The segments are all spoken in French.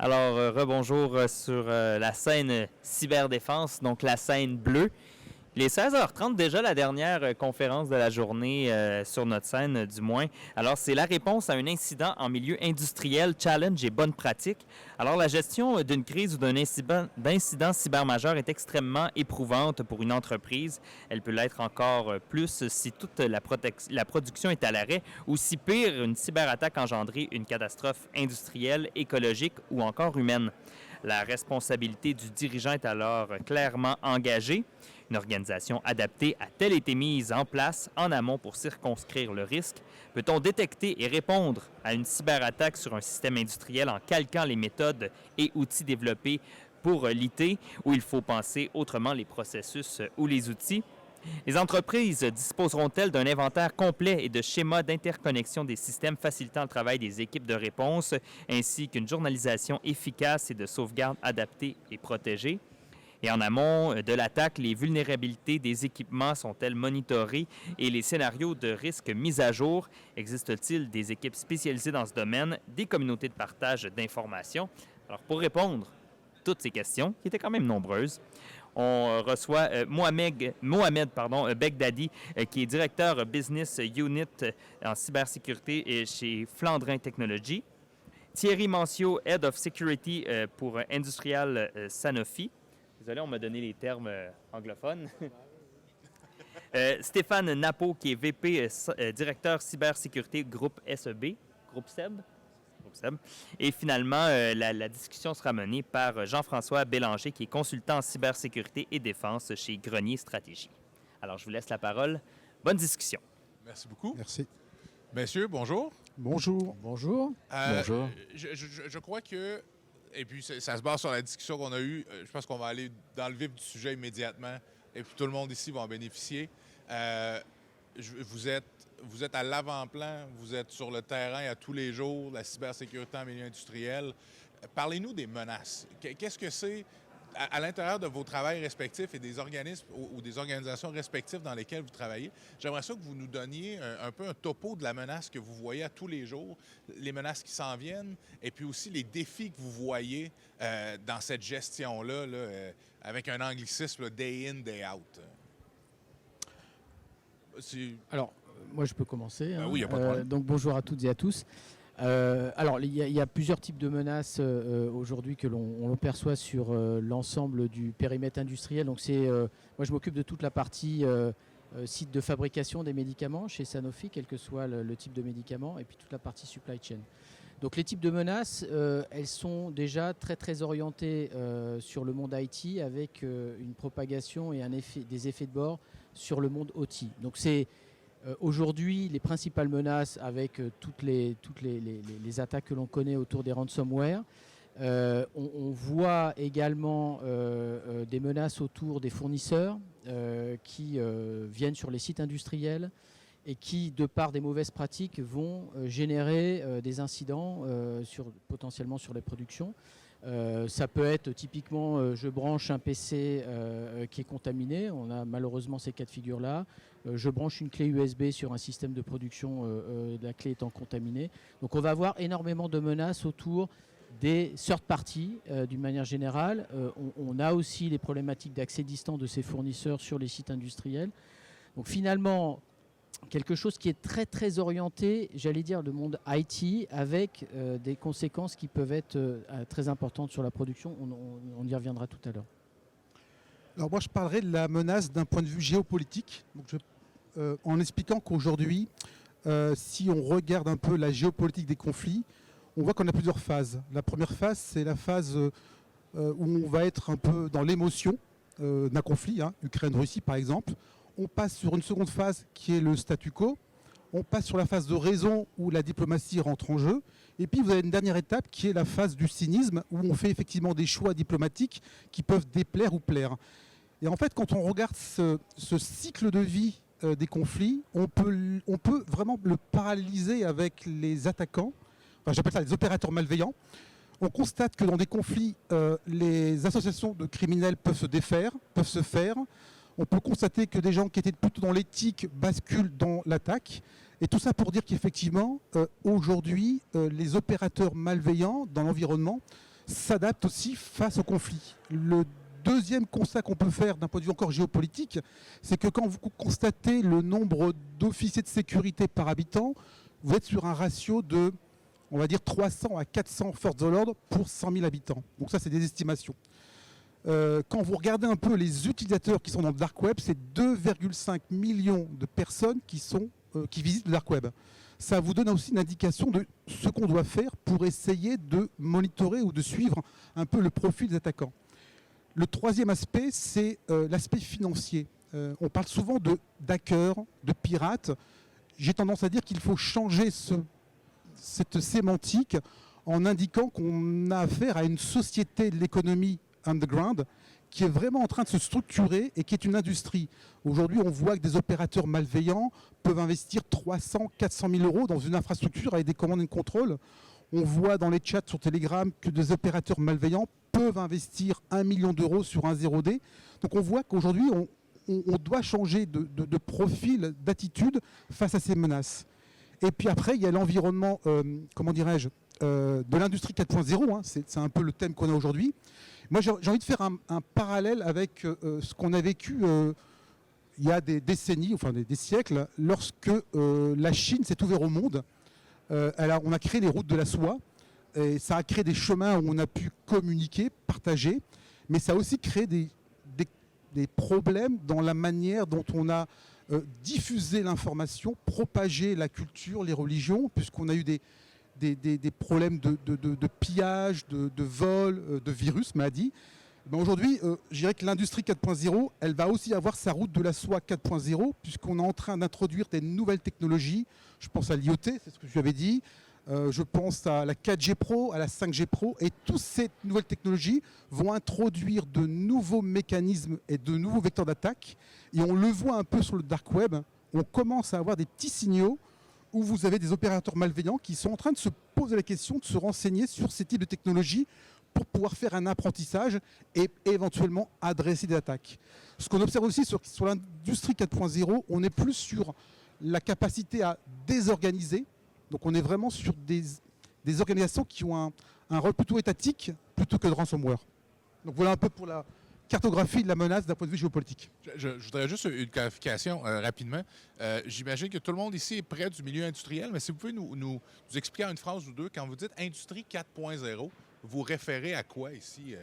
Alors, rebonjour sur la scène cyberdéfense, donc la scène bleue. Il est 16h30 déjà, la dernière conférence de la journée sur notre scène, du moins. Alors, c'est la réponse à un incident en milieu industriel, challenge et bonne pratique. Alors, la gestion d'une crise ou d'un d'incident cybermajeur est extrêmement éprouvante pour une entreprise. Elle peut l'être encore plus si toute la production est à l'arrêt ou si pire, une cyberattaque engendrer une catastrophe industrielle, écologique ou encore humaine. La responsabilité du dirigeant est alors clairement engagée. Une organisation adaptée a-t-elle été mise en place en amont pour circonscrire le risque? Peut-on détecter et répondre à une cyberattaque sur un système industriel en calquant les méthodes et outils développés pour l'IT, ou il faut penser autrement les processus ou les outils? Les entreprises disposeront-elles d'un inventaire complet et de schémas d'interconnexion des systèmes facilitant le travail des équipes de réponse, ainsi qu'une journalisation efficace et de sauvegarde adaptée et protégée? Et en amont de l'attaque, les vulnérabilités des équipements sont-elles monitorées et les scénarios de risque mis à jour? Existe-t-il des équipes spécialisées dans ce domaine, des communautés de partage d'informations? Alors, pour répondre à toutes ces questions, qui étaient quand même nombreuses, on reçoit Mohamed Begdadi, qui est directeur Business Unit en cybersécurité chez Flandrin Technologies. Thierry Mancio, Head of Security pour Industrial Sanofi. Désolé, on m'a donné les termes anglophones. Stéphane Napo, qui est VP, directeur cybersécurité groupe SEB, groupe SEB. Et finalement, la discussion sera menée par Jean-François Bélanger, qui est consultant en cybersécurité et défense chez Grenier Stratégie. Alors, je vous laisse la parole. Bonne discussion. Merci beaucoup. Merci. Messieurs, bonjour. Bonjour. Bonjour. Bonjour. Je crois que, et puis ça se base sur la discussion qu'on a eue, je pense qu'on va aller dans le vif du sujet immédiatement, et puis tout le monde ici va en bénéficier. Vous êtes à l'avant-plan, vous êtes sur le terrain à tous les jours, la cybersécurité en milieu industriel. Parlez-nous des menaces. Qu'est-ce que c'est à l'intérieur de vos travails respectifs et des organismes ou des organisations respectives dans lesquelles vous travaillez? J'aimerais ça que vous nous donniez un peu un topo de la menace que vous voyez à tous les jours, les menaces qui s'en viennent, et puis aussi les défis que vous voyez dans cette gestion-là, avec un anglicisme, day in, day out. Alors, moi, je peux commencer. Oui, il n'y a pas de problème. Donc, bonjour à toutes et à tous. Alors, il y a plusieurs types de menaces aujourd'hui que l'on perçoit sur l'ensemble du périmètre industriel. Donc, moi, je m'occupe de toute la partie site de fabrication des médicaments chez Sanofi, quel que soit le type de médicament, et puis toute la partie supply chain. Donc, les types de menaces, elles sont déjà très, très orientées sur le monde IT avec une propagation et des effets de bord sur le monde OT. Donc, c'est aujourd'hui, les principales menaces avec toutes les attaques que l'on connaît autour des ransomware. On voit également des menaces autour des fournisseurs qui viennent sur les sites industriels et qui, de par des mauvaises pratiques, vont générer des incidents potentiellement sur les productions. Ça peut être typiquement, je branche un PC qui est contaminé, on a malheureusement ces cas de figure-là. Je branche une clé USB sur un système de production, la clé étant contaminée. Donc on va avoir énormément de menaces autour des third parties d'une manière générale. On a aussi les problématiques d'accès distant de ces fournisseurs sur les sites industriels. Donc finalement, quelque chose qui est très très orienté, j'allais dire, le monde IT, avec des conséquences qui peuvent être très importantes sur la production. On y reviendra tout à l'heure. Alors moi, je parlerai de la menace d'un point de vue géopolitique. Donc en expliquant qu'aujourd'hui, si on regarde un peu la géopolitique des conflits, on voit qu'on a plusieurs phases. La première phase, c'est la phase où on va être un peu dans l'émotion d'un conflit, Ukraine-Russie par exemple. On passe sur une seconde phase qui est le statu quo. On passe sur la phase de raison où la diplomatie rentre en jeu. Et puis vous avez une dernière étape qui est la phase du cynisme où on fait effectivement des choix diplomatiques qui peuvent déplaire ou plaire. Et en fait, quand on regarde ce cycle de vie des conflits, on peut vraiment le paralléliser avec les attaquants. Enfin, j'appelle ça les opérateurs malveillants. On constate que dans des conflits, les associations de criminels peuvent se faire. On peut constater que des gens qui étaient plutôt dans l'éthique basculent dans l'attaque. Et tout ça pour dire qu'effectivement, aujourd'hui, les opérateurs malveillants dans l'environnement, s'adapte aussi face au conflit. Le deuxième constat qu'on peut faire d'un point de vue encore géopolitique, c'est que quand vous constatez le nombre d'officiers de sécurité par habitant, vous êtes sur un ratio de, on va dire, 300 à 400 forces de l'ordre pour 100 000 habitants. Donc ça, c'est des estimations. Quand vous regardez un peu les utilisateurs qui sont dans le dark web, c'est 2,5 millions de personnes qui visitent le dark web. Ça vous donne aussi une indication de ce qu'on doit faire pour essayer de monitorer ou de suivre un peu le profil des attaquants. Le troisième aspect, c'est l'aspect financier. On parle souvent d'hackers, de pirates. J'ai tendance à dire qu'il faut changer cette sémantique en indiquant qu'on a affaire à une société de l'économie underground qui est vraiment en train de se structurer et qui est une industrie. Aujourd'hui, on voit que des opérateurs malveillants peuvent investir 300, 400 000 euros dans une infrastructure avec des commandes et de contrôle. On voit dans les chats sur Telegram que des opérateurs malveillants peuvent investir 1 million d'euros sur un 0D. Donc on voit qu'aujourd'hui, on doit changer de profil, d'attitude face à ces menaces. Et puis après, il y a l'environnement, de l'industrie 4.0. C'est un peu le thème qu'on a aujourd'hui. Moi, j'ai envie de faire un parallèle avec ce qu'on a vécu il y a des décennies, enfin des siècles, lorsque la Chine s'est ouverte au monde. On a créé les routes de la soie, et ça a créé des chemins où on a pu communiquer, partager, mais ça a aussi créé des problèmes dans la manière dont on a diffusé l'information, propagé la culture, les religions, puisqu'on a eu des problèmes de pillage, de vol, de virus, maladies. Aujourd'hui, je dirais que l'industrie 4.0, elle va aussi avoir sa route de la soie 4.0, puisqu'on est en train d'introduire des nouvelles technologies. Je pense à l'IoT, c'est ce que je avais dit. Je pense à la 4G Pro, à la 5G Pro. Et toutes ces nouvelles technologies vont introduire de nouveaux mécanismes et de nouveaux vecteurs d'attaque. Et on le voit un peu sur le dark web. On commence à avoir des petits signaux où vous avez des opérateurs malveillants qui sont en train de se poser la question, de se renseigner sur ces types de technologies pour pouvoir faire un apprentissage et éventuellement adresser des attaques. Ce qu'on observe aussi sur l'industrie 4.0, on est plus sur la capacité à désorganiser. Donc on est vraiment sur des organisations qui ont un rôle plutôt étatique plutôt que de ransomware. Donc voilà un peu pour la cartographie de la menace d'un point de vue géopolitique. Je voudrais juste une clarification rapidement. J'imagine que tout le monde ici est près du milieu industriel, mais si vous pouvez nous expliquer en une phrase ou deux, quand vous dites industrie 4.0, vous référez à quoi ici?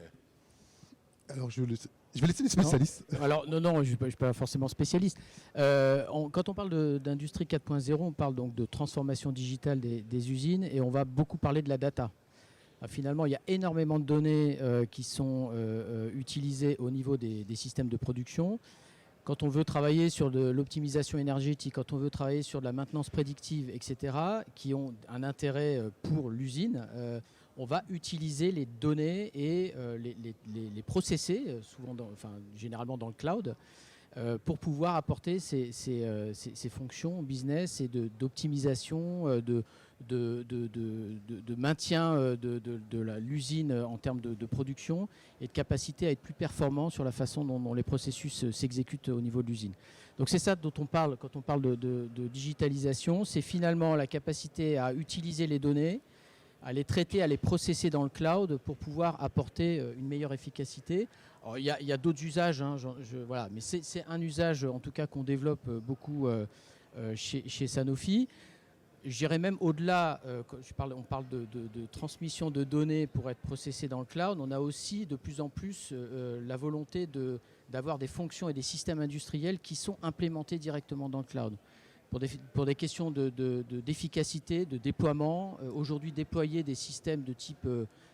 Alors je vais laisser les spécialistes. Non. Alors non, je ne suis pas forcément spécialiste. Quand on parle d'industrie 4.0, on parle donc de transformation digitale des usines et on va beaucoup parler de la data. Finalement, il y a énormément de données qui sont utilisées au niveau des systèmes de production. Quand on veut travailler sur de l'optimisation énergétique, quand on veut travailler sur de la maintenance prédictive, etc., qui ont un intérêt pour l'usine, on va utiliser les données et les processer, généralement dans le cloud, pour pouvoir apporter ces fonctions business et d'optimisation, de maintien de l'usine en termes de production et de capacité à être plus performant sur la façon dont les processus s'exécutent au niveau de l'usine. Donc c'est ça dont on parle quand on parle de digitalisation, c'est finalement la capacité à utiliser les données, à les traiter, à les processer dans le cloud pour pouvoir apporter une meilleure efficacité. Il y a d'autres usages, voilà, mais c'est un usage en tout cas qu'on développe beaucoup chez Sanofi. J'irais même au-delà, on parle de transmission de données pour être processées dans le cloud. On a aussi de plus en plus la volonté d'avoir des fonctions et des systèmes industriels qui sont implémentés directement dans le cloud. Pour des questions d'efficacité, de déploiement. Aujourd'hui, déployer des systèmes de type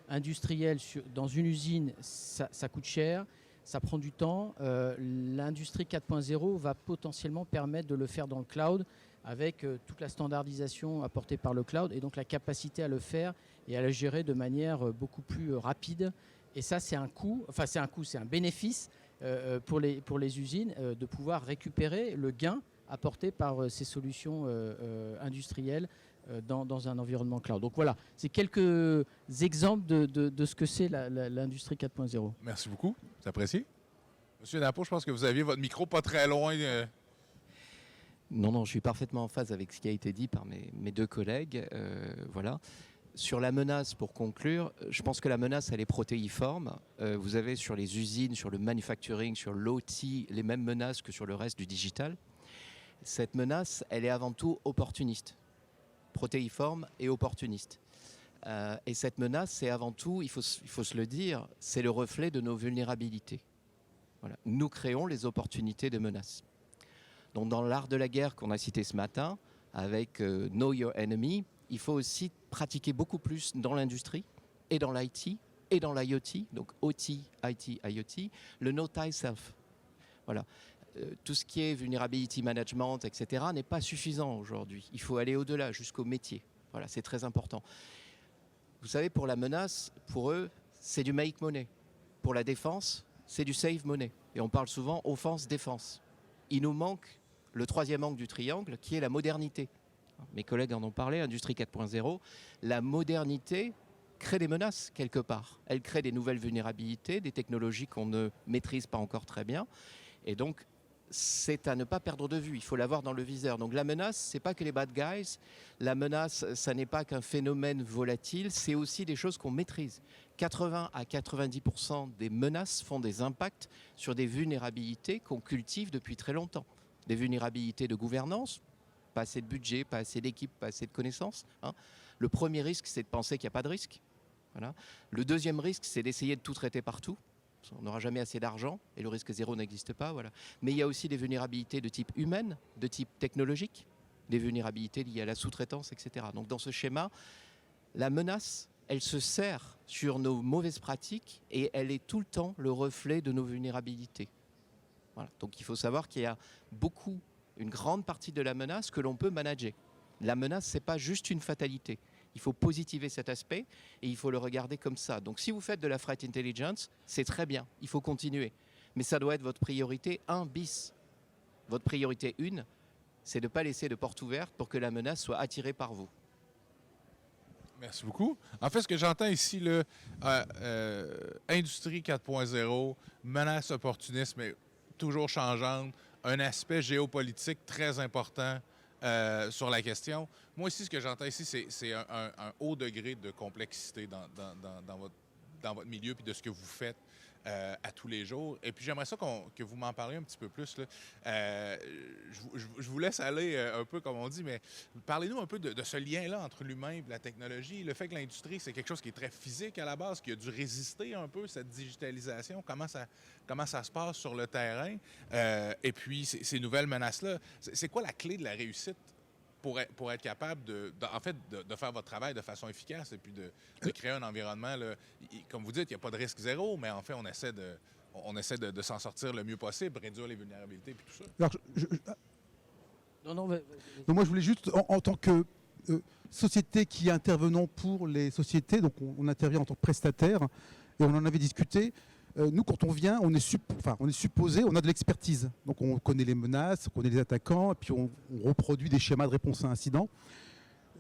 industriel dans une usine, ça coûte cher, ça prend du temps. L'industrie 4.0 va potentiellement permettre de le faire dans le cloud avec toute la standardisation apportée par le cloud et donc la capacité à le faire et à le gérer de manière beaucoup plus rapide. Et ça, c'est un bénéfice pour les usines de pouvoir récupérer le gain apporté par ces solutions industrielles dans un environnement cloud. Donc voilà, c'est quelques exemples de ce que c'est l'industrie 4.0. Merci beaucoup, c'est apprécié. Monsieur Napo, je pense que vous aviez votre micro pas très loin. Non, je suis parfaitement en phase avec ce qui a été dit par mes deux collègues. Voilà. Sur la menace, pour conclure, je pense que la menace, elle est protéiforme. Vous avez sur les usines, sur le manufacturing, sur l'OT, les mêmes menaces que sur le reste du digital. Cette menace, elle est avant tout opportuniste, protéiforme et opportuniste. Et cette menace, c'est avant tout, il faut se le dire, c'est le reflet de nos vulnérabilités. Voilà. Nous créons les opportunités de menace. Donc dans l'art de la guerre qu'on a cité ce matin, avec Know Your Enemy, il faut aussi pratiquer beaucoup plus dans l'industrie et dans l'IT et dans l'IoT, donc OT, IT, IoT, le Know Thyself. Voilà. Tout ce qui est vulnerability management, etc., n'est pas suffisant aujourd'hui. Il faut aller au-delà, jusqu'au métier. Voilà, c'est très important. Vous savez, pour la menace, pour eux, c'est du make money. Pour la défense, c'est du save money. Et on parle souvent offense-défense. Il nous manque le troisième angle du triangle, qui est la modernité. Mes collègues en ont parlé, Industrie 4.0. La modernité crée des menaces quelque part. Elle crée des nouvelles vulnérabilités, des technologies qu'on ne maîtrise pas encore très bien. Et donc, c'est à ne pas perdre de vue. Il faut l'avoir dans le viseur. Donc la menace, ce n'est pas que les bad guys. La menace, ça n'est pas qu'un phénomène volatile. C'est aussi des choses qu'on maîtrise. 80 à 90% des menaces font des impacts sur des vulnérabilités qu'on cultive depuis très longtemps. Des vulnérabilités de gouvernance, pas assez de budget, pas assez d'équipe, pas assez de connaissances. Le premier risque, c'est de penser qu'il n'y a pas de risque. Voilà. Le deuxième risque, c'est d'essayer de tout traiter partout. On n'aura jamais assez d'argent et le risque zéro n'existe pas. Voilà. Mais il y a aussi des vulnérabilités de type humaine, de type technologique, des vulnérabilités liées à la sous-traitance, etc. Donc dans ce schéma, la menace, elle se sert sur nos mauvaises pratiques et elle est tout le temps le reflet de nos vulnérabilités. Voilà. Donc il faut savoir qu'il y a une grande partie de la menace que l'on peut manager. La menace, ce n'est pas juste une fatalité. Il faut positiver cet aspect et il faut le regarder comme ça. Donc si vous faites de la threat intelligence, c'est très bien, il faut continuer. Mais ça doit être votre priorité 1 bis. Votre priorité 1, c'est de ne pas laisser de porte ouverte pour que la menace soit attirée par vous. Merci beaucoup. En fait, ce que j'entends ici, Industrie 4.0, menace opportuniste, mais toujours changeante, un aspect géopolitique très important sur la question. Moi aussi, ce que j'entends ici, c'est un haut degré de complexité dans votre milieu et de ce que vous faites à tous les jours. Et puis, j'aimerais ça que vous m'en parliez un petit peu plus. Là. Je vous laisse aller un peu, comme on dit, mais parlez-nous un peu de ce lien-là entre l'humain et la technologie. Le fait que l'industrie, c'est quelque chose qui est très physique à la base, qui a dû résister un peu, cette digitalisation. Comment ça se passe sur le terrain? Et puis, ces nouvelles menaces-là, c'est quoi la clé de la réussite pour être capable de faire votre travail de façon efficace et puis de créer un environnement, là, comme vous dites, il n'y a pas de risque zéro, mais en fait, on essaie de s'en sortir le mieux possible, réduire les vulnérabilités et tout ça. Alors, donc moi, je voulais juste, en tant que société qui intervenons pour les sociétés, donc on intervient en tant que prestataire, et on en avait discuté. Nous, quand on vient, on est supposé, on a de l'expertise. Donc on connaît les menaces, on connaît les attaquants, et puis on reproduit des schémas de réponse à incidents.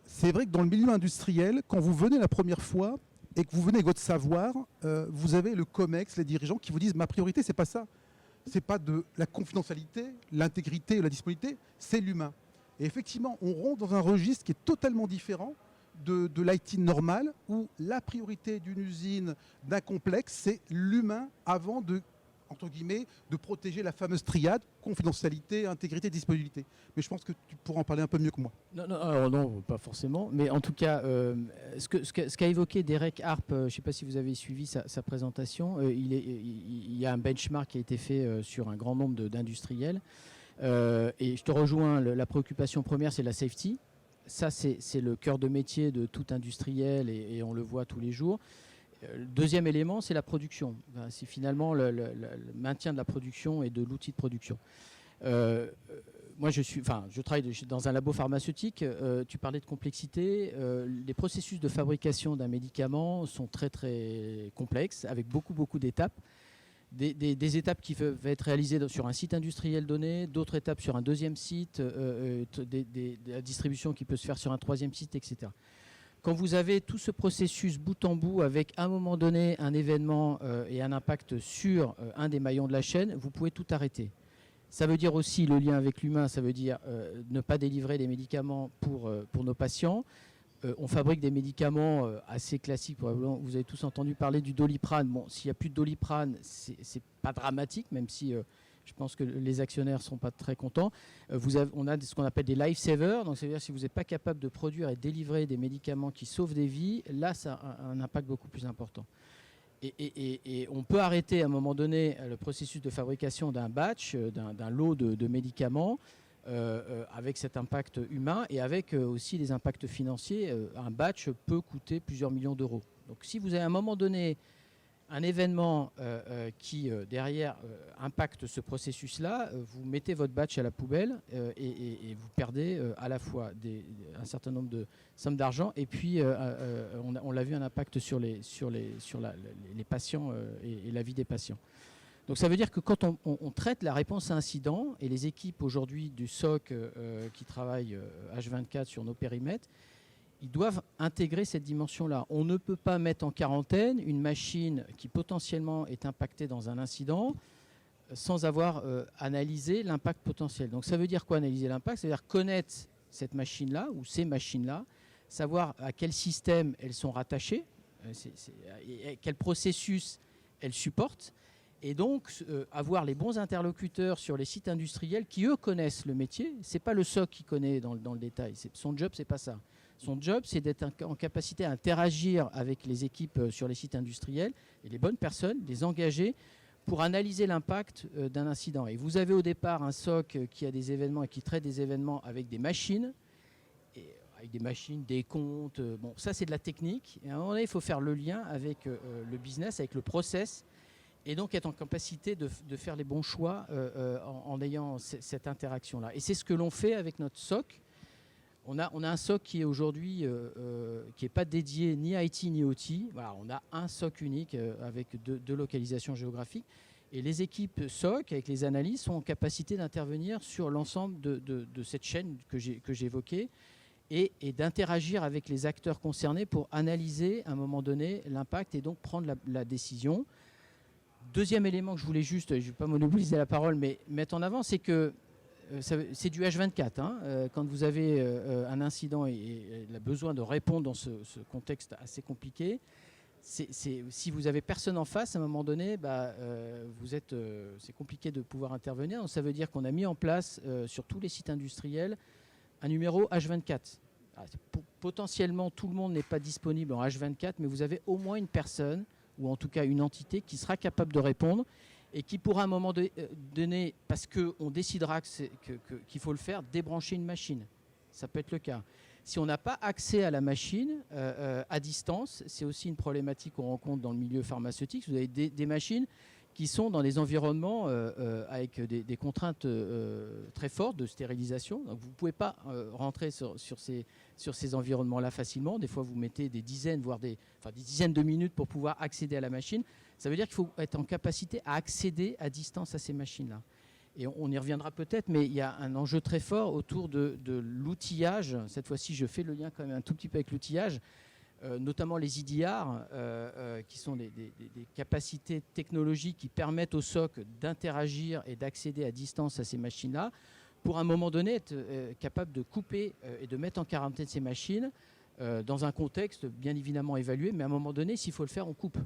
C'est vrai que dans le milieu industriel, quand vous venez la première fois et que vous venez avec votre savoir, vous avez le COMEX, les dirigeants qui vous disent « ma priorité, c'est pas ça. C'est pas de la confidentialité, l'intégrité, la disponibilité, c'est l'humain. » Et effectivement, on rentre dans un registre qui est totalement différent de l'IT normal, où la priorité d'une usine, d'un complexe, c'est l'humain avant entre guillemets, de protéger la fameuse triade, confidentialité, intégrité, disponibilité. Mais je pense que tu pourras en parler un peu mieux que moi. Non, pas forcément. Mais en tout cas, ce qu'a évoqué Derek Harp, je ne sais pas si vous avez suivi sa présentation, il y a un benchmark qui a été fait sur un grand nombre d'industriels. Et je te rejoins, la préoccupation première, c'est la safety. Ça, c'est le cœur de métier de tout industriel et on le voit tous les jours. Le deuxième élément, c'est la production. C'est finalement le maintien de la production et de l'outil de production. Moi, je travaille dans un labo pharmaceutique. Tu parlais de complexité. Les processus de fabrication d'un médicament sont très, très complexes, avec beaucoup d'étapes. Des étapes qui peuvent être réalisées sur un site industriel donné, d'autres étapes sur un deuxième site, la distribution qui peut se faire sur un troisième site, etc. Quand vous avez tout ce processus bout en bout avec à un moment donné un événement et un impact sur un des maillons de la chaîne, vous pouvez tout arrêter. Ça veut dire aussi le lien avec l'humain, ça veut dire ne pas délivrer des médicaments pour nos patients, On fabrique des médicaments assez classiques. Probablement, vous avez tous entendu parler du Doliprane. Bon, s'il n'y a plus de Doliprane, c'est pas dramatique, même si je pense que les actionnaires ne sont pas très contents. On a ce qu'on appelle des lifesavers. Donc, c'est-à-dire si vous n'êtes pas capable de produire et délivrer des médicaments qui sauvent des vies, là, ça a un impact beaucoup plus important. Et on peut arrêter à un moment donné le processus de fabrication d'un batch, d'un lot de médicaments, avec cet impact humain et avec aussi les impacts financiers. Un batch peut coûter plusieurs millions d'euros. Donc si vous avez à un moment donné un événement qui derrière impacte ce processus-là, vous mettez votre batch à la poubelle et vous perdez à la fois un certain nombre de sommes d'argent et puis on l'a vu, un impact sur les patients et la vie des patients. Donc ça veut dire que quand on traite la réponse à incident, et les équipes aujourd'hui du SOC qui travaillent H24 sur nos périmètres, ils doivent intégrer cette dimension-là. On ne peut pas mettre en quarantaine une machine qui potentiellement est impactée dans un incident sans avoir analysé l'impact potentiel. Donc ça veut dire quoi, analyser l'impact? Ça veut dire connaître cette machine-là ou ces machines-là, savoir à quel système elles sont rattachées, quel processus elles supportent, et donc avoir les bons interlocuteurs sur les sites industriels qui, eux, connaissent le métier. Ce n'est pas le SOC qui connaît dans le détail. Son job, ce n'est pas ça. Son job, c'est d'être en capacité à interagir avec les équipes sur les sites industriels et les bonnes personnes, les engager pour analyser l'impact d'un incident. Et vous avez au départ un SOC qui a des événements et qui traite des événements avec des machines, des comptes. Bon, ça, c'est de la technique. Et à un moment donné, il faut faire le lien avec le business, avec le process, et donc être en capacité de faire les bons choix en ayant cette interaction-là. Et c'est ce que l'on fait avec notre SOC. On a un SOC qui est aujourd'hui qui n'est pas dédié ni IT ni OT. Voilà, on a un SOC unique avec deux localisations géographiques. Et les équipes SOC, avec les analystes, sont en capacité d'intervenir sur l'ensemble de cette chaîne que j'ai évoquée et d'interagir avec les acteurs concernés pour analyser à un moment donné l'impact et donc prendre la décision. Deuxième élément que je voulais juste, je ne vais pas monopoliser la parole, mais mettre en avant, c'est que c'est du H24. Quand vous avez un incident et le besoin de répondre dans ce contexte assez compliqué, si vous n'avez personne en face, à un moment donné, c'est compliqué de pouvoir intervenir. Donc ça veut dire qu'on a mis en place sur tous les sites industriels un numéro H24. Potentiellement, tout le monde n'est pas disponible en H24, mais vous avez au moins une personne, ou en tout cas une entité, qui sera capable de répondre et qui pourra à un moment donné, parce qu'on décidera qu'il faut le faire, débrancher une machine. Ça peut être le cas. Si on n'a pas accès à la machine à distance, c'est aussi une problématique qu'on rencontre dans le milieu pharmaceutique. Vous avez des machines qui sont dans des environnements avec des contraintes très fortes de stérilisation. Donc vous ne pouvez pas rentrer sur ces environnements-là facilement. Des fois, vous mettez des dizaines, voire des dizaines de minutes pour pouvoir accéder à la machine. Ça veut dire qu'il faut être en capacité à accéder à distance à ces machines-là. Et on y reviendra peut-être, mais il y a un enjeu très fort autour de l'outillage. Cette fois-ci, je fais le lien quand même un tout petit peu avec l'outillage, notamment les IDR, qui sont des capacités technologiques qui permettent au SOC d'interagir et d'accéder à distance à ces machines-là, pour à un moment donné être capable de couper et de mettre en quarantaine ces machines dans un contexte bien évidemment évalué, mais à un moment donné, s'il faut le faire, on coupe.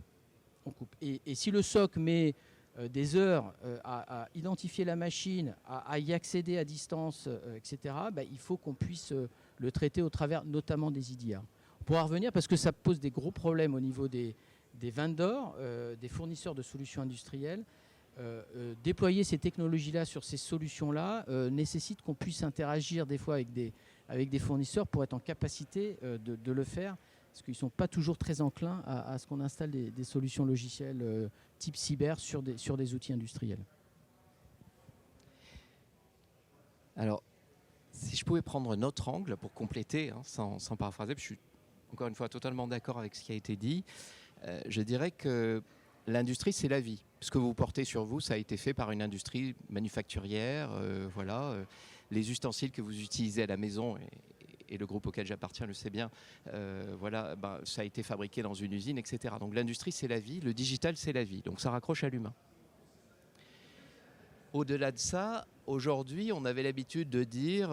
Et si le SOC met des heures à identifier la machine, à y accéder à distance, etc., il faut qu'on puisse le traiter au travers notamment des IDR. On pourra revenir parce que ça pose des gros problèmes au niveau des vendors, des fournisseurs de solutions industrielles. Déployer ces technologies-là sur ces solutions-là nécessite qu'on puisse interagir des fois avec des fournisseurs pour être en capacité de le faire, parce qu'ils ne sont pas toujours très enclins à ce qu'on installe des solutions logicielles type cyber sur des outils industriels. Alors, si je pouvais prendre un autre angle pour compléter, sans paraphraser, je suis encore une fois totalement d'accord avec ce qui a été dit, je dirais que l'industrie, c'est la vie. Ce que vous portez sur vous, ça a été fait par une industrie manufacturière. Les ustensiles que vous utilisez à la maison, et le groupe auquel j'appartiens le sait bien, ça a été fabriqué dans une usine, etc. Donc l'industrie, c'est la vie. Le digital, c'est la vie. Donc ça raccroche à l'humain. Au-delà de ça, aujourd'hui, on avait l'habitude de dire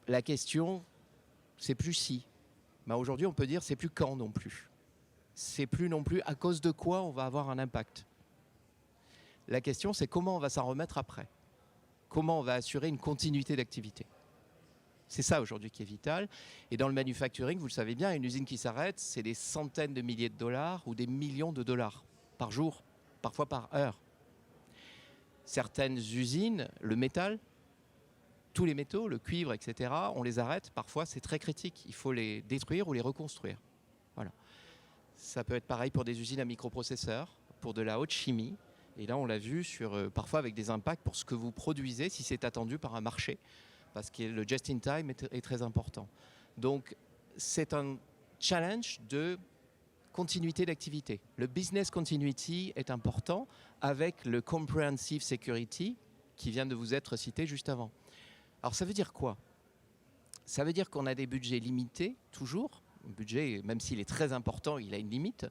la question, c'est plus si, Ben, aujourd'hui, on peut dire c'est plus quand non plus. C'est plus non plus à cause de quoi on va avoir un impact. La question, c'est comment on va s'en remettre après. Comment on va assurer une continuité d'activité. C'est ça aujourd'hui qui est vital. Et dans le manufacturing, vous le savez bien, une usine qui s'arrête, c'est des centaines de milliers de dollars ou des millions de dollars par jour, parfois par heure. Certaines usines, le métal, tous les métaux, le cuivre, etc., on les arrête. Parfois, c'est très critique. Il faut les détruire ou les reconstruire. Voilà. Ça peut être pareil pour des usines à microprocesseurs, pour de la haute chimie. Et là, on l'a vu parfois avec des impacts pour ce que vous produisez, si c'est attendu par un marché. Parce que le just-in-time est très important. Donc, c'est un challenge de continuité d'activité. Le business continuity est important avec le comprehensive security qui vient de vous être cité juste avant. Alors, ça veut dire quoi? Ça veut dire qu'on a des budgets limités, toujours. Un budget, même s'il est très important, il a une limite.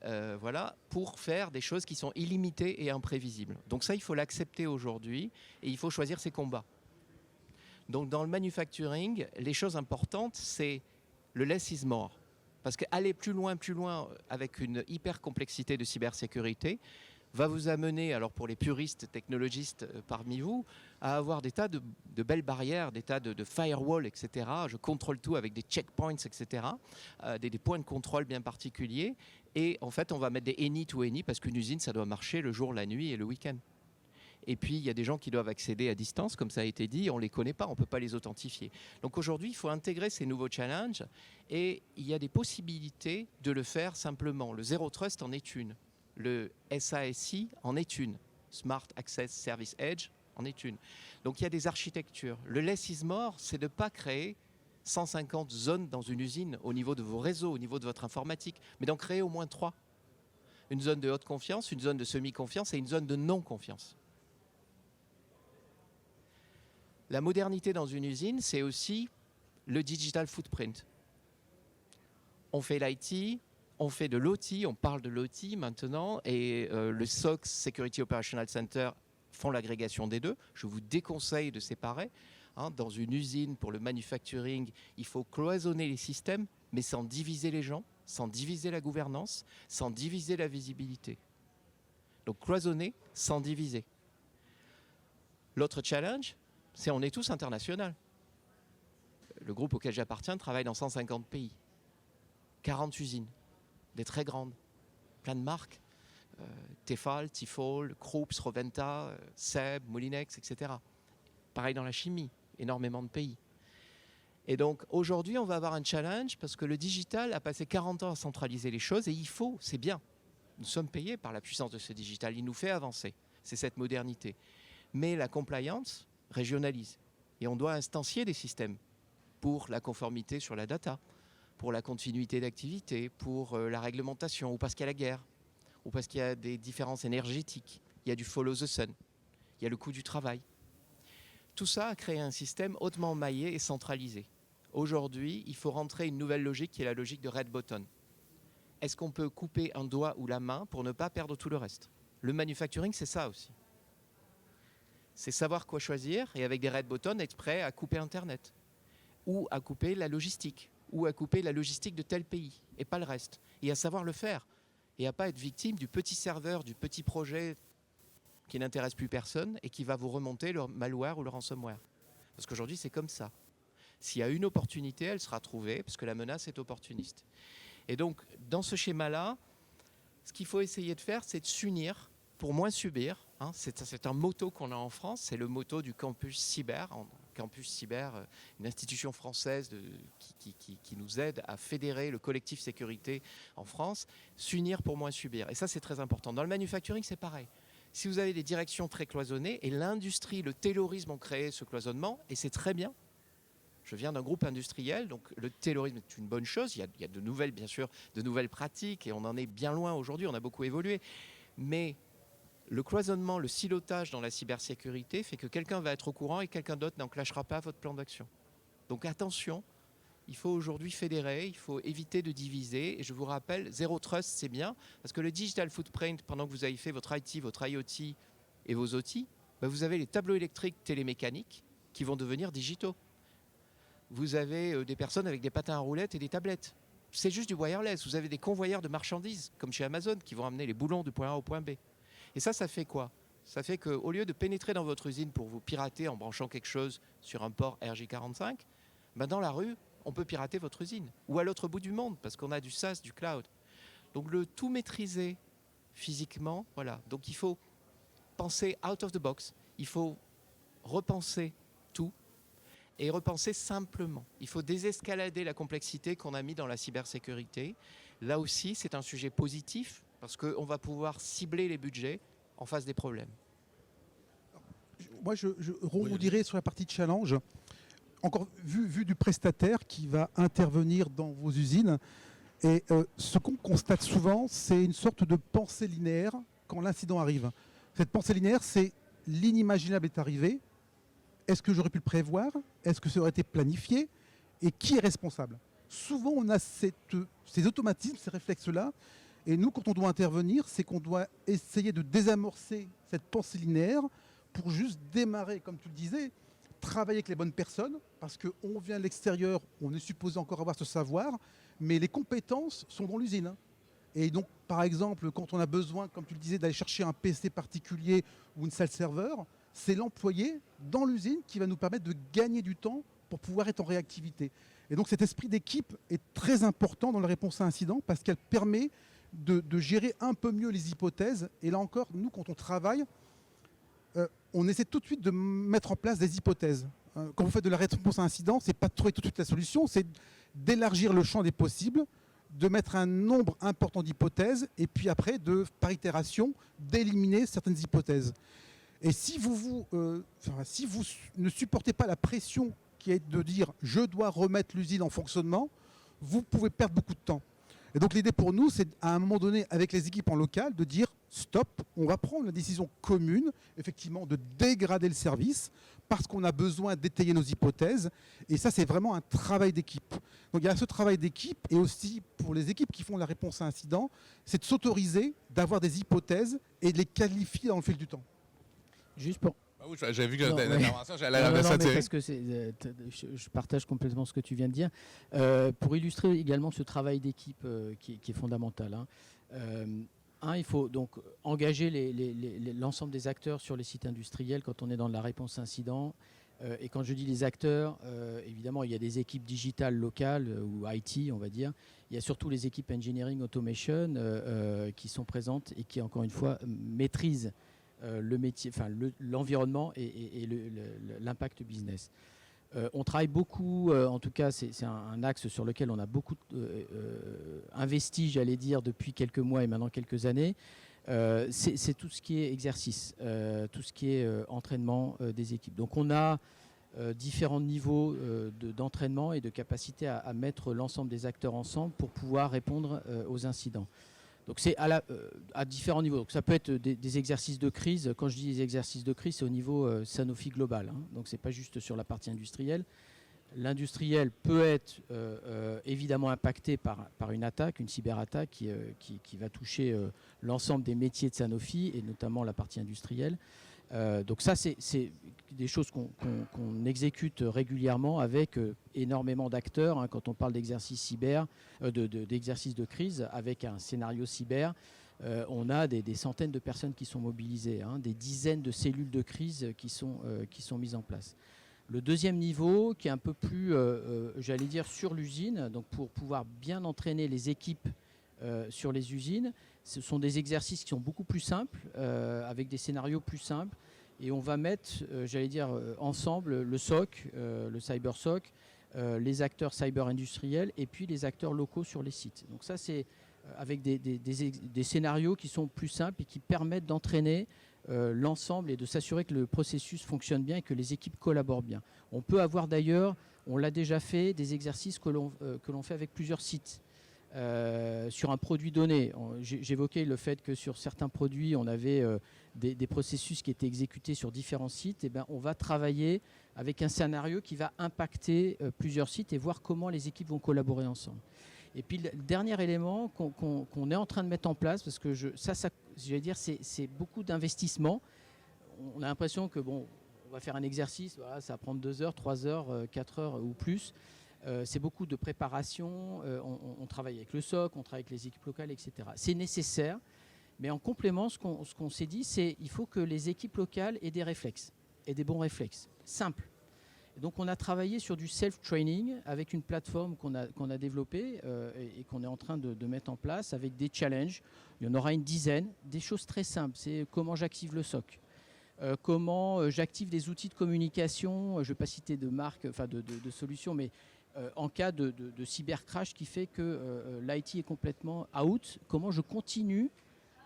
Voilà, pour faire des choses qui sont illimitées et imprévisibles. Donc ça, il faut l'accepter aujourd'hui et il faut choisir ses combats. Donc dans le manufacturing, les choses importantes, c'est le less is more. Parce qu'aller plus loin avec une hyper complexité de cybersécurité va vous amener, alors pour les puristes technologistes parmi vous, à avoir des tas de belles barrières, des tas de firewalls, etc. Je contrôle tout avec des checkpoints, etc. Des points de contrôle bien particuliers. Et en fait, on va mettre des any to any parce qu'une usine, ça doit marcher le jour, la nuit et le week-end. Et puis, il y a des gens qui doivent accéder à distance, comme ça a été dit, on ne les connaît pas, on ne peut pas les authentifier. Donc aujourd'hui, il faut intégrer ces nouveaux challenges et il y a des possibilités de le faire simplement. Le Zero Trust en est une. Le SASI en est une. Smart Access Service Edge en est une. Donc il y a des architectures. Le less is more, c'est de ne pas créer 150 zones dans une usine au niveau de vos réseaux, au niveau de votre informatique, mais d'en créer au moins 3. Une zone de haute confiance, une zone de semi-confiance et une zone de non-confiance. La modernité dans une usine, c'est aussi le digital footprint. On fait l'IT, on fait de l'OT, on parle de l'OT maintenant, et le SOC, Security Operational Center, font l'agrégation des deux. Je vous déconseille de séparer. Dans une usine, pour le manufacturing, il faut cloisonner les systèmes, mais sans diviser les gens, sans diviser la gouvernance, sans diviser la visibilité. Donc cloisonner sans diviser. L'autre challenge, c'est on est tous international. Le groupe auquel j'appartiens travaille dans 150 pays. 40 usines, des très grandes, plein de marques. Tefal, Tifol, Krups, Roventa, Seb, Molinex, etc. Pareil dans la chimie, énormément de pays. Et donc aujourd'hui, on va avoir un challenge parce que le digital a passé 40 ans à centraliser les choses et il faut, c'est bien. Nous sommes payés par la puissance de ce digital, il nous fait avancer. C'est cette modernité. Mais la compliance régionalise. Et on doit instancier des systèmes pour la conformité sur la data, pour la continuité d'activité, pour la réglementation, ou parce qu'il y a la guerre, ou parce qu'il y a des différences énergétiques, il y a du follow the sun, il y a le coût du travail. Tout ça a créé un système hautement maillé et centralisé. Aujourd'hui, il faut rentrer une nouvelle logique qui est la logique de red button. Est-ce qu'on peut couper un doigt ou la main pour ne pas perdre tout le reste? Le manufacturing, c'est ça aussi. C'est savoir quoi choisir et avec des red buttons, être prêt à couper Internet ou à couper la logistique ou à couper la logistique de tel pays et pas le reste. Et à savoir le faire et à ne pas être victime du petit serveur, du petit projet qui n'intéresse plus personne et qui va vous remonter le malware ou le ransomware. Parce qu'aujourd'hui, c'est comme ça. S'il y a une opportunité, elle sera trouvée parce que la menace est opportuniste. Et donc, dans ce schéma-là, ce qu'il faut essayer de faire, c'est de s'unir pour moins subir. C'est un motto qu'on a en France, c'est le motto du campus cyber. Campus cyber, une institution française qui nous aide à fédérer le collectif sécurité en France, s'unir pour moins subir. Et ça, c'est très important. Dans le manufacturing, c'est pareil. Si vous avez des directions très cloisonnées, et l'industrie, le taylorisme ont créé ce cloisonnement, et c'est très bien. Je viens d'un groupe industriel, donc le taylorisme est une bonne chose. Il y a de nouvelles, bien sûr, de nouvelles pratiques, et on en est bien loin aujourd'hui, on a beaucoup évolué. Mais le cloisonnement, le silotage dans la cybersécurité fait que quelqu'un va être au courant et quelqu'un d'autre n'enclenchera pas votre plan d'action. Donc attention, il faut aujourd'hui fédérer, il faut éviter de diviser. Et je vous rappelle, Zero Trust, c'est bien, parce que le digital footprint, pendant que vous avez fait votre IT, votre IoT et vos OT, vous avez les tableaux électriques télémécaniques qui vont devenir digitaux. vous avez des personnes avec des patins à roulettes et des tablettes. C'est juste du wireless. Vous avez des convoyeurs de marchandises, comme chez Amazon, qui vont amener les boulons du point A au point B. Et ça fait quoi? Ça fait qu'au lieu de pénétrer dans votre usine pour vous pirater en branchant quelque chose sur un port RJ45, ben dans la rue, on peut pirater votre usine. Ou à l'autre bout du monde, parce qu'on a du SaaS, du cloud. Donc le tout maîtriser physiquement, voilà. Donc il faut penser out of the box. Il faut repenser tout et repenser simplement. Il faut désescalader la complexité qu'on a mis dans la cybersécurité. Là aussi, c'est un sujet positif parce qu'on va pouvoir cibler les budgets en face des problèmes. Moi, je rebondirais sur la partie challenge. Encore vu du prestataire qui va intervenir dans vos usines. Et ce qu'on constate souvent, c'est une sorte de pensée linéaire quand l'incident arrive. Cette pensée linéaire, c'est l'inimaginable est arrivé. Est-ce que j'aurais pu le prévoir? Est-ce que ça aurait été planifié? Et qui est responsable? Souvent, on a ces automatismes, ces réflexes-là. Et nous, quand on doit intervenir, c'est qu'on doit essayer de désamorcer cette pensée linéaire pour juste démarrer, comme tu le disais, travailler avec les bonnes personnes, parce qu'on vient de l'extérieur, on est supposé encore avoir ce savoir, mais les compétences sont dans l'usine. Et donc, par exemple, quand on a besoin, comme tu le disais, d'aller chercher un PC particulier ou une salle serveur, c'est l'employé dans l'usine qui va nous permettre de gagner du temps pour pouvoir être en réactivité. Et donc cet esprit d'équipe est très important dans la réponse à incident parce qu'elle permet de gérer un peu mieux les hypothèses. Et là encore, nous, quand on travaille, on essaie tout de suite de mettre en place des hypothèses. Quand vous faites de la réponse à incident, c'est pas de trouver tout de suite la solution, c'est d'élargir le champ des possibles, de mettre un nombre important d'hypothèses et puis après, par itération, d'éliminer certaines hypothèses. Et si vous ne supportez pas la pression qui est de dire « je dois remettre l'usine en fonctionnement », vous pouvez perdre beaucoup de temps. Et donc l'idée pour nous, c'est à un moment donné, avec les équipes en local, de dire « stop, on va prendre la décision commune, effectivement, de dégrader le service parce qu'on a besoin d'étayer nos hypothèses. » Et ça, c'est vraiment un travail d'équipe. Donc il y a ce travail d'équipe et aussi pour les équipes qui font la réponse à incident, c'est de s'autoriser d'avoir des hypothèses et de les qualifier dans le fil du temps. Juste pour... Ah oui, j'ai vu que l'intervention, j'allais la mais parce que je partage complètement ce que tu viens de dire. Pour illustrer également ce travail d'équipe qui est fondamental. Il faut donc engager l'ensemble des acteurs sur les sites industriels quand on est dans la réponse incident. Et quand je dis les acteurs, évidemment, il y a des équipes digitales locales ou IT, on va dire. Il y a surtout les équipes engineering automation qui sont présentes et qui, encore une fois, maîtrisent le métier, l'environnement et l'impact business. On travaille beaucoup, en tout cas c'est un axe sur lequel on a beaucoup investi, j'allais dire, depuis quelques mois et maintenant quelques années. C'est tout ce qui est exercice, tout ce qui est entraînement des équipes. Donc on a différents niveaux d'entraînement et de capacité à mettre l'ensemble des acteurs ensemble pour pouvoir répondre aux incidents. Donc c'est à différents niveaux. Donc ça peut être des exercices de crise. Quand je dis des exercices de crise, c'est au niveau Sanofi global. Donc c'est pas juste sur la partie industrielle. L'industriel peut être évidemment impacté par une attaque, une cyberattaque qui va toucher l'ensemble des métiers de Sanofi et notamment la partie industrielle. Donc ça, c'est des choses qu'on exécute régulièrement avec énormément d'acteurs. Quand on parle d'exercice cyber, d'exercice de crise, avec un scénario cyber, on a des centaines de personnes qui sont mobilisées, des dizaines de cellules de crise qui sont mises en place. Le deuxième niveau, qui est un peu plus, j'allais dire, sur l'usine, donc pour pouvoir bien entraîner les équipes sur les usines, ce sont des exercices qui sont beaucoup plus simples, avec des scénarios plus simples. Et on va mettre, j'allais dire, ensemble le SOC, le cyber SOC, les acteurs cyber industriels et puis les acteurs locaux sur les sites. Donc ça, c'est avec des scénarios qui sont plus simples et qui permettent d'entraîner l'ensemble et de s'assurer que le processus fonctionne bien et que les équipes collaborent bien. On peut avoir d'ailleurs, on l'a déjà fait, des exercices que l'on fait avec plusieurs sites. Sur un produit donné, j'évoquais le fait que sur certains produits, on avait des processus qui étaient exécutés sur différents sites. Et bien, on va travailler avec un scénario qui va impacter plusieurs sites et voir comment les équipes vont collaborer ensemble. Et puis le dernier élément qu'on est en train de mettre en place, parce que j'allais dire, c'est beaucoup d'investissement. On a l'impression que va faire un exercice, voilà, ça va prendre 2 heures, 3 heures, 4 heures ou plus. C'est beaucoup de préparation, on travaille avec le SOC, on travaille avec les équipes locales, etc. C'est nécessaire, mais en complément, ce qu'on s'est dit, c'est qu'il faut que les équipes locales aient des réflexes, et des bons réflexes, simples. Et donc on a travaillé sur du self-training avec une plateforme qu'on a développée et qu'on est en train de mettre en place avec des challenges. Il y en aura une dizaine, des choses très simples, c'est comment j'active le SOC. Comment j'active des outils de communication, je ne vais pas citer de marque, enfin de solutions, mais en cas de cybercrash qui fait que l'IT est complètement out, comment je continue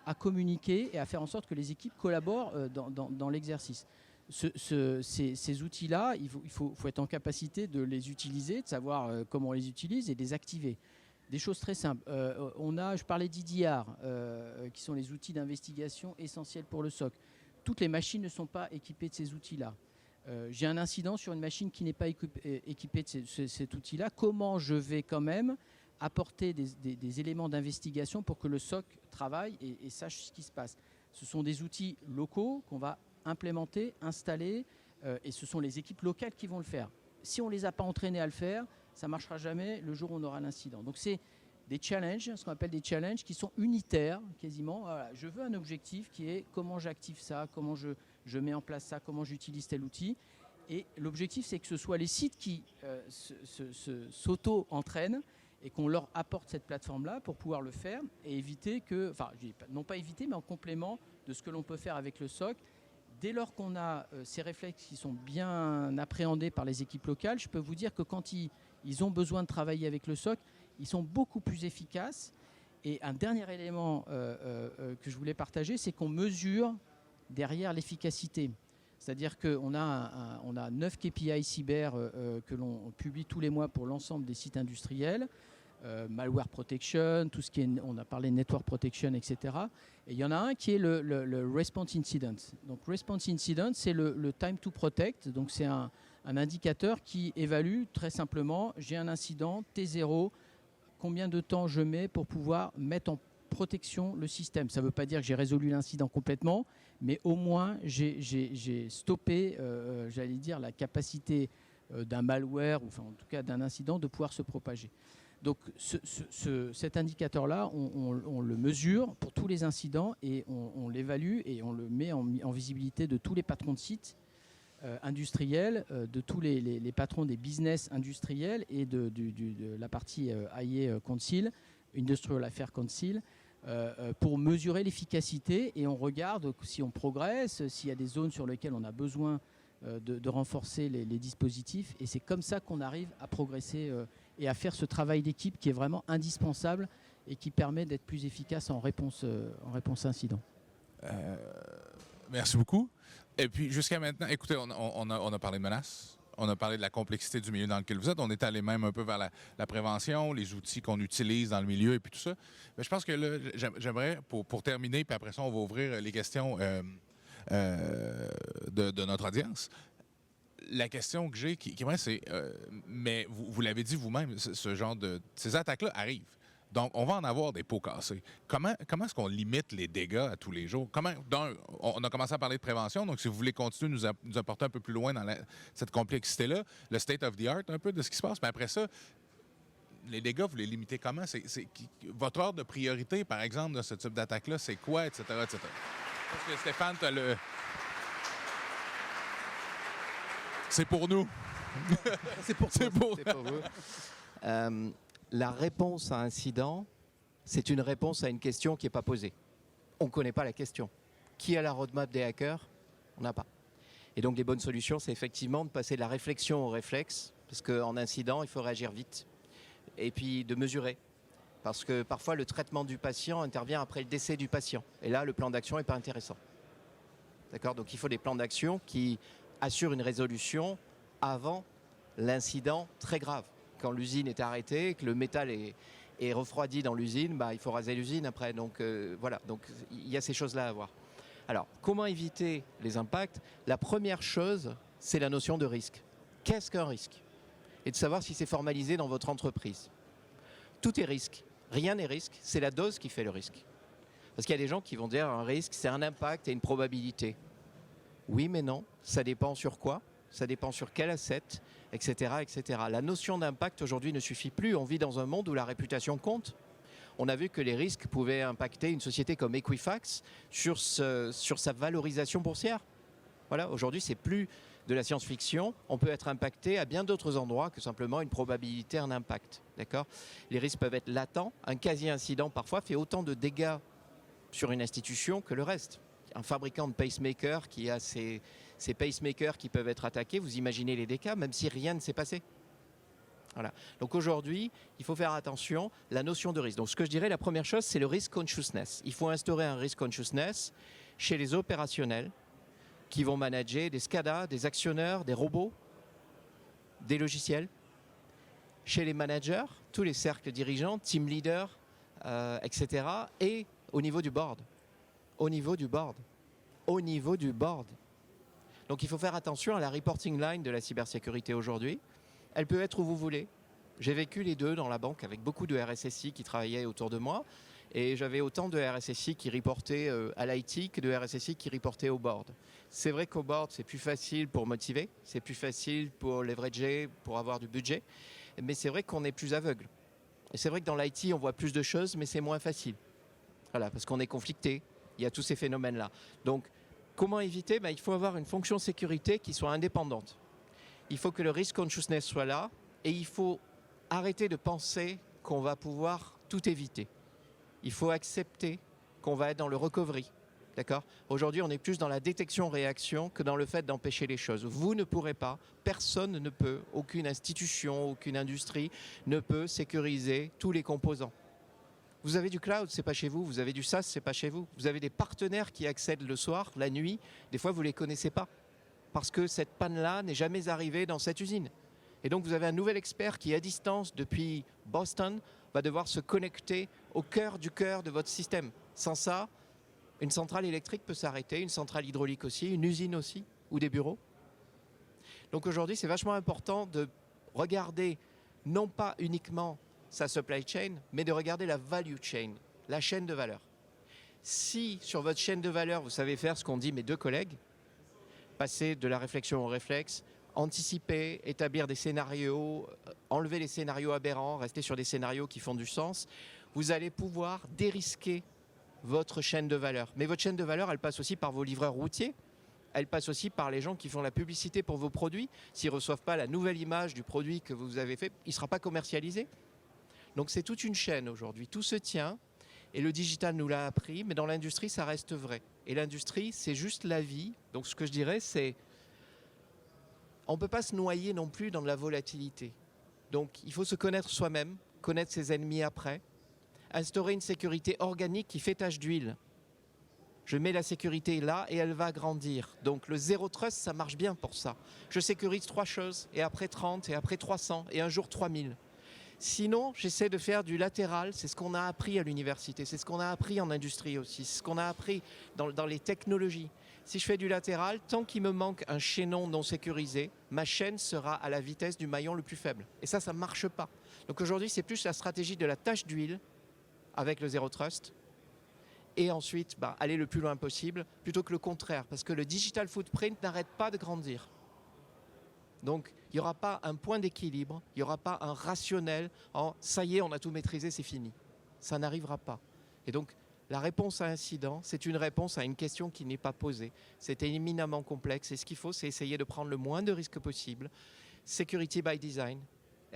à communiquer et à faire en sorte que les équipes collaborent dans l'exercice. Ces outils-là, il faut être en capacité de les utiliser, de savoir comment on les utilise et de les activer. Des choses très simples. Je parlais d'IDR, qui sont les outils d'investigation essentiels pour le SOC. Toutes les machines ne sont pas équipées de ces outils-là. J'ai un incident sur une machine qui n'est pas équipée de cet outil-là. Comment je vais quand même apporter des éléments d'investigation pour que le SOC travaille et sache ce qui se passe? Ce sont des outils locaux qu'on va implémenter, installer, et ce sont les équipes locales qui vont le faire. Si on ne les a pas entraînés à le faire, ça ne marchera jamais le jour où on aura l'incident. Donc c'est des challenges, ce qu'on appelle des challenges qui sont unitaires quasiment. Voilà, je veux un objectif qui est comment j'active ça, comment je mets en place ça, comment j'utilise tel outil. Et l'objectif, c'est que ce soit les sites qui s'auto-entraînent et qu'on leur apporte cette plateforme-là pour pouvoir le faire et éviter que, enfin, non pas éviter, mais en complément de ce que l'on peut faire avec le SOC. Dès lors qu'on a ces réflexes qui sont bien appréhendés par les équipes locales, je peux vous dire que quand ils ont besoin de travailler avec le SOC, ils sont beaucoup plus efficaces. Et un dernier élément que je voulais partager, c'est qu'on mesure derrière l'efficacité. C'est-à-dire qu'on a 9 KPI cyber que l'on publie tous les mois pour l'ensemble des sites industriels. Malware protection, tout ce qui est, on a parlé network protection, etc. Et il y en a un qui est le response incident. Donc response incident, c'est le time to protect. Donc c'est un indicateur qui évalue très simplement, j'ai un incident, T0, combien de temps je mets pour pouvoir mettre en protection le système. Ça ne veut pas dire que j'ai résolu l'incident complètement, mais au moins j'ai stoppé, j'allais dire, la capacité d'un malware, ou enfin en tout cas d'un incident, de pouvoir se propager. Donc cet indicateur-là, on le mesure pour tous les incidents et on l'évalue et on le met en visibilité de tous les patrons de sites industriels, de tous les patrons des business industriels et de la partie IA Council, Industrial Affairs Council, pour mesurer l'efficacité et on regarde si on progresse, s'il y a des zones sur lesquelles on a besoin de renforcer les dispositifs. Et c'est comme ça qu'on arrive à progresser et à faire ce travail d'équipe qui est vraiment indispensable et qui permet d'être plus efficace en réponse incident. Merci beaucoup. Et puis, jusqu'à maintenant, écoutez, on a parlé de menaces, on a parlé de la complexité du milieu dans lequel vous êtes, on est allé même un peu vers la prévention, les outils qu'on utilise dans le milieu et puis tout ça. Mais je pense que là, j'aimerais, pour terminer, puis après ça, on va ouvrir les questions de notre audience. La question que j'ai, qui c'est, mais vous l'avez dit vous-même, ces attaques-là arrivent. Donc, on va en avoir des pots cassés. Comment est-ce qu'on limite les dégâts à tous les jours? On a commencé à parler de prévention, donc si vous voulez continuer de nous apporter un peu plus loin dans cette complexité-là, le state of the art un peu de ce qui se passe, mais après ça, les dégâts, vous les limitez comment? Votre ordre de priorité, par exemple, de ce type d'attaque-là, c'est quoi, etc., etc.? Parce que Stéphane, t'as le... C'est pour nous. C'est pour vous. La réponse à un incident, c'est une réponse à une question qui n'est pas posée. On ne connaît pas la question. Qui a la roadmap des hackers? On n'a pas. Et donc les bonnes solutions, c'est effectivement de passer de la réflexion au réflexe, parce qu'en incident, il faut réagir vite. Et puis de mesurer. Parce que parfois, le traitement du patient intervient après le décès du patient. Et là, le plan d'action n'est pas intéressant. D'accord? Donc il faut des plans d'action qui assurent une résolution avant l'incident très grave. Quand l'usine est arrêtée, que le métal est refroidi dans l'usine, il faut raser l'usine après. Donc voilà, donc il y a ces choses-là à voir. Alors, comment éviter les impacts? La première chose, c'est la notion de risque. Qu'est-ce qu'un risque? Et de savoir si c'est formalisé dans votre entreprise. Tout est risque. Rien n'est risque. C'est la dose qui fait le risque. Parce qu'il y a des gens qui vont dire un risque, c'est un impact et une probabilité. Oui mais non, ça dépend sur quoi, ça dépend sur quel asset, etc., etc. La notion d'impact aujourd'hui ne suffit plus. On vit dans un monde où la réputation compte. On a vu que les risques pouvaient impacter une société comme Equifax sur sa valorisation boursière. Voilà, aujourd'hui, c'est plus de la science-fiction. On peut être impacté à bien d'autres endroits que simplement une probabilité, un impact. D'accord ? Les risques peuvent être latents. Un quasi-incident, parfois, fait autant de dégâts sur une institution que le reste. Un fabricant de pacemaker qui a ces pacemakers qui peuvent être attaqués, vous imaginez les dégâts, même si rien ne s'est passé. Voilà. Donc aujourd'hui, il faut faire attention, la notion de risque. Donc ce que je dirais, la première chose, c'est le risk consciousness. Il faut instaurer un risk consciousness chez les opérationnels qui vont manager des SCADA, des actionneurs, des robots, des logiciels. Chez les managers, tous les cercles dirigeants, team leaders, etc. Et au niveau du board. Au niveau du board. Au niveau du board. Donc il faut faire attention à la reporting line de la cybersécurité aujourd'hui. Elle peut être où vous voulez. J'ai vécu les deux dans la banque avec beaucoup de RSSI qui travaillaient autour de moi. Et j'avais autant de RSSI qui reportaient à l'IT que de RSSI qui reportaient au board. C'est vrai qu'au board, c'est plus facile pour motiver, c'est plus facile pour leverager, pour avoir du budget. Mais c'est vrai qu'on est plus aveugle. Et c'est vrai que dans l'IT, on voit plus de choses, mais c'est moins facile. Voilà, parce qu'on est conflicté. Il y a tous ces phénomènes-là. Donc, comment éviter ? Il faut avoir une fonction sécurité qui soit indépendante. Il faut que le risk consciousness soit là et il faut arrêter de penser qu'on va pouvoir tout éviter. Il faut accepter qu'on va être dans le recovery. D'accord ? Aujourd'hui, on est plus dans la détection-réaction que dans le fait d'empêcher les choses. Vous ne pourrez pas, personne ne peut, aucune institution, aucune industrie ne peut sécuriser tous les composants. Vous avez du cloud, c'est pas chez vous. Vous avez du SaaS, c'est pas chez vous. Vous avez des partenaires qui accèdent le soir, la nuit. Des fois, vous les connaissez pas. Parce que cette panne-là n'est jamais arrivée dans cette usine. Et donc vous avez un nouvel expert qui, à distance, depuis Boston, va devoir se connecter au cœur de votre système. Sans ça, une centrale électrique peut s'arrêter, une centrale hydraulique aussi, une usine aussi, ou des bureaux. Donc aujourd'hui, c'est vachement important de regarder non pas uniquement sa supply chain, mais de regarder la value chain, la chaîne de valeur. Si sur votre chaîne de valeur, vous savez faire ce qu'ont dit mes deux collègues, passer de la réflexion au réflexe, anticiper, établir des scénarios, enlever les scénarios aberrants, rester sur des scénarios qui font du sens, vous allez pouvoir dérisquer votre chaîne de valeur. Mais votre chaîne de valeur, elle passe aussi par vos livreurs routiers, elle passe aussi par les gens qui font la publicité pour vos produits. S'ils ne reçoivent pas la nouvelle image du produit que vous avez fait, il ne sera pas commercialisé. Donc c'est toute une chaîne aujourd'hui, tout se tient. Et le digital nous l'a appris, mais dans l'industrie, ça reste vrai. Et l'industrie, c'est juste la vie. Donc ce que je dirais, c'est on ne peut pas se noyer non plus dans de la volatilité. Donc il faut se connaître soi-même, connaître ses ennemis après, instaurer une sécurité organique qui fait tache d'huile. Je mets la sécurité là et elle va grandir. Donc le zéro trust, ça marche bien pour ça. Je sécurise 3 choses, et après 30, et après 300, et un jour 3000. Sinon, j'essaie de faire du latéral, c'est ce qu'on a appris à l'université, c'est ce qu'on a appris en industrie aussi, c'est ce qu'on a appris dans les technologies. Si je fais du latéral, tant qu'il me manque un chaînon non sécurisé, ma chaîne sera à la vitesse du maillon le plus faible. Et ça ne marche pas. Donc aujourd'hui, c'est plus la stratégie de la tache d'huile avec le Zero Trust. Et ensuite, aller le plus loin possible, plutôt que le contraire. Parce que le digital footprint n'arrête pas de grandir. Donc, il n'y aura pas un point d'équilibre, il n'y aura pas un rationnel en « ça y est, on a tout maîtrisé, c'est fini ». Ça n'arrivera pas. Et donc, la réponse à incident, c'est une réponse à une question qui n'est pas posée. C'est éminemment complexe et ce qu'il faut, c'est essayer de prendre le moins de risques possible. Security by design,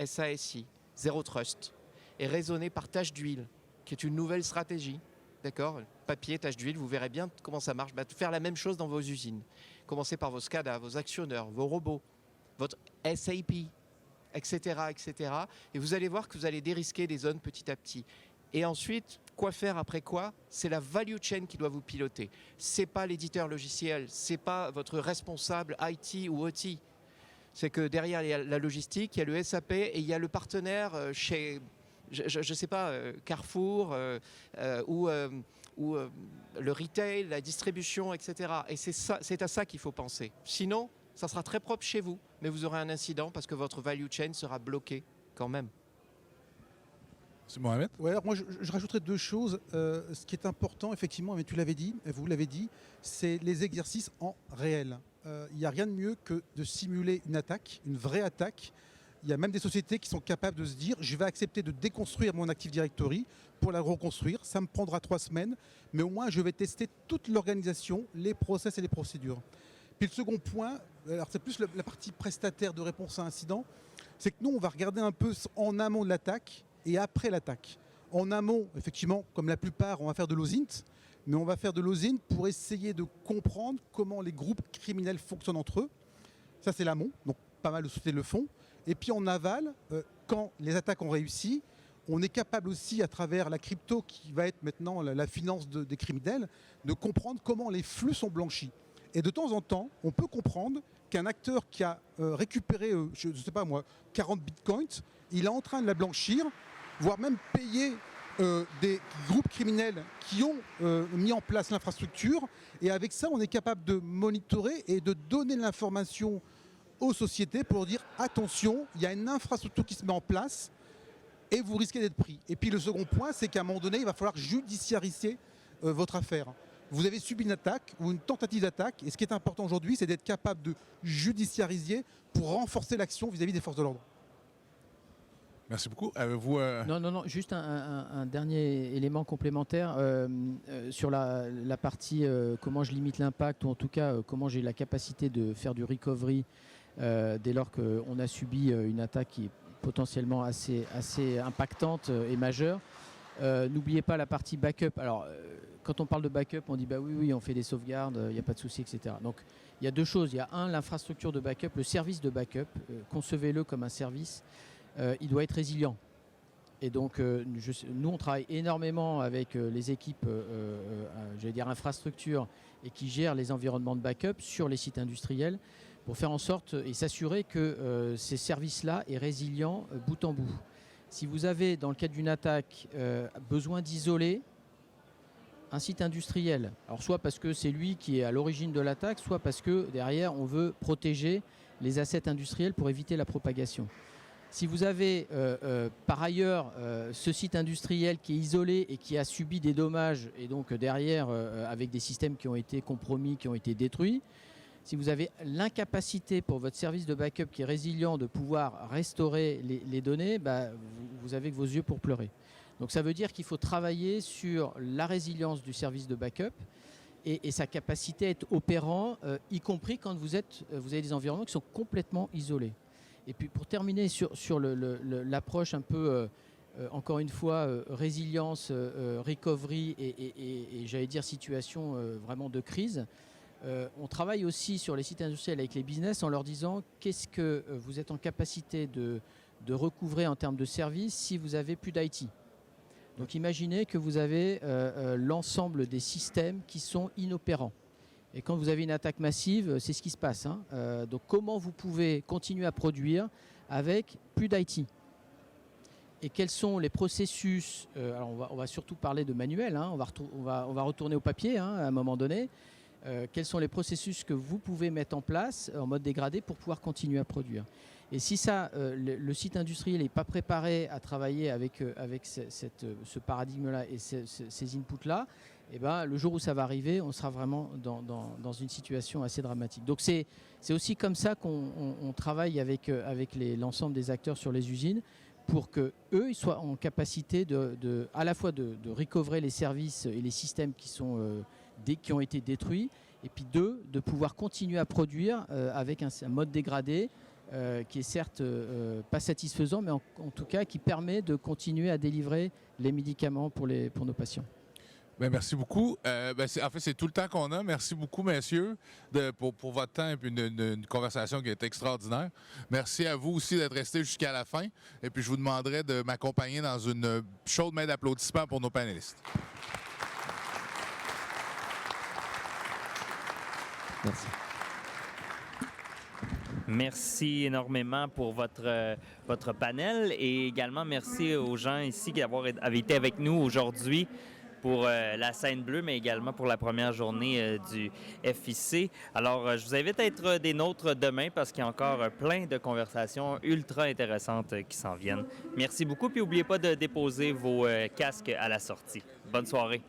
SASI, Zero Trust, et raisonner par tâche d'huile, qui est une nouvelle stratégie. D'accord ? Papier, tâche d'huile, vous verrez bien comment ça marche. Faire la même chose dans vos usines. Commencez par vos SCADA, vos actionneurs, vos robots, votre SAP, etc., etc. Et vous allez voir que vous allez dérisquer des zones petit à petit. Et ensuite, quoi faire après quoi ? C'est la value chain qui doit vous piloter. Ce n'est pas l'éditeur logiciel, ce n'est pas votre responsable IT ou OT. C'est que derrière, il y a la logistique, il y a le SAP et il y a le partenaire chez, je ne sais pas, Carrefour ou le retail, la distribution, etc. Et c'est à ça qu'il faut penser. Sinon, ça sera très propre chez vous, mais vous aurez un incident parce que votre value chain sera bloquée quand même. C'est Mohamed? Ouais, alors moi, je rajouterais deux choses. Ce qui est important, effectivement, mais tu l'avais dit, vous l'avez dit, c'est les exercices en réel. Il n'y a rien de mieux que de simuler une attaque, une vraie attaque. Il y a même des sociétés qui sont capables de se dire je vais accepter de déconstruire mon Active Directory pour la reconstruire. Ça me prendra 3 semaines, mais au moins je vais tester toute l'organisation, les process et les procédures. Puis le second point, alors c'est plus la partie prestataire de réponse à incident, c'est que nous on va regarder un peu en amont de l'attaque et après l'attaque. En amont, effectivement, comme la plupart, on va faire de l'OSINT, mais on va faire de l'OSINT pour essayer de comprendre comment les groupes criminels fonctionnent entre eux. Ça c'est l'amont, donc pas mal de sociétés le font. Et puis en aval, quand les attaques ont réussi, on est capable aussi, à travers la crypto qui va être maintenant la finance des criminels, de comprendre comment les flux sont blanchis. Et de temps en temps, on peut comprendre qu'un acteur qui a récupéré, je ne sais pas moi, 40 bitcoins, il est en train de la blanchir, voire même payer des groupes criminels qui ont mis en place l'infrastructure. Et avec ça, on est capable de monitorer et de donner l'information aux sociétés pour dire attention, il y a une infrastructure qui se met en place et vous risquez d'être pris. Et puis le second point, c'est qu'à un moment donné, il va falloir judiciariser votre affaire. Vous avez subi une attaque ou une tentative d'attaque, et ce qui est important aujourd'hui, c'est d'être capable de judiciariser pour renforcer l'action vis-à-vis des forces de l'ordre. Merci beaucoup. Avez-vous... Non, juste un dernier élément complémentaire sur la partie comment je limite l'impact, ou en tout cas comment j'ai la capacité de faire du recovery dès lors qu'on a subi une attaque qui est potentiellement assez impactante et majeure. N'oubliez pas la partie backup. Alors, quand on parle de backup, on dit bah oui, on fait des sauvegardes, il n'y a pas de souci, etc. Donc, il y a deux choses. Il y a l'infrastructure de backup, le service de backup. Concevez-le comme un service. Il doit être résilient. Et donc, nous, on travaille énormément avec les équipes, j'allais dire infrastructures, et qui gèrent les environnements de backup sur les sites industriels pour faire en sorte et s'assurer que ces services-là est résilient bout en bout. Si vous avez, dans le cadre d'une attaque, besoin d'isoler un site industriel, alors soit parce que c'est lui qui est à l'origine de l'attaque, soit parce que derrière, on veut protéger les assets industriels pour éviter la propagation. Si vous avez par ailleurs ce site industriel qui est isolé et qui a subi des dommages, et donc derrière, avec des systèmes qui ont été compromis, qui ont été détruits, si vous avez l'incapacité pour votre service de backup qui est résilient de pouvoir restaurer les données, bah, vous avez que vos yeux pour pleurer. Donc ça veut dire qu'il faut travailler sur la résilience du service de backup et sa capacité à être opérant, y compris quand vous avez des environnements qui sont complètement isolés. Et puis pour terminer sur l'approche un peu, encore une fois, résilience, recovery et j'allais dire situation vraiment de crise, on travaille aussi sur les sites industriels avec les business en leur disant qu'est-ce que vous êtes en capacité de recouvrer en termes de services si vous n'avez plus d'IT. Donc imaginez que vous avez l'ensemble des systèmes qui sont inopérants. Et quand vous avez une attaque massive, c'est ce qui se passe. Donc comment vous pouvez continuer à produire avec plus d'IT? Et quels sont les processus? Alors on va surtout parler de manuel, on va retourner au papier à un moment donné. Quels sont les processus que vous pouvez mettre en place en mode dégradé pour pouvoir continuer à produire? Et si le site industriel n'est pas préparé à travailler avec ce paradigme-là et ces inputs-là, eh ben, le jour où ça va arriver, on sera vraiment dans une situation assez dramatique. Donc c'est aussi comme ça qu'on travaille avec l'ensemble des acteurs sur les usines pour qu'eux ils soient en capacité à la fois de recoverer les services et les systèmes qui ont été détruits, et puis de pouvoir continuer à produire avec un mode dégradé qui est certes pas satisfaisant, mais en tout cas qui permet de continuer à délivrer les médicaments pour nos patients. Bien, merci beaucoup. En fait, c'est tout le temps qu'on a. Merci beaucoup, messieurs, pour votre temps et puis une conversation qui est extraordinaire. Merci à vous aussi d'être restés jusqu'à la fin. Et puis, je vous demanderai de m'accompagner dans une chaude main d'applaudissements pour nos panélistes. Merci. Merci énormément pour votre panel et également merci aux gens ici qui avaient été avec nous aujourd'hui pour la scène bleue, mais également pour la première journée du FIC. Alors, je vous invite à être des nôtres demain parce qu'il y a encore plein de conversations ultra intéressantes qui s'en viennent. Merci beaucoup, puis n'oubliez pas de déposer vos casques à la sortie. Bonne soirée.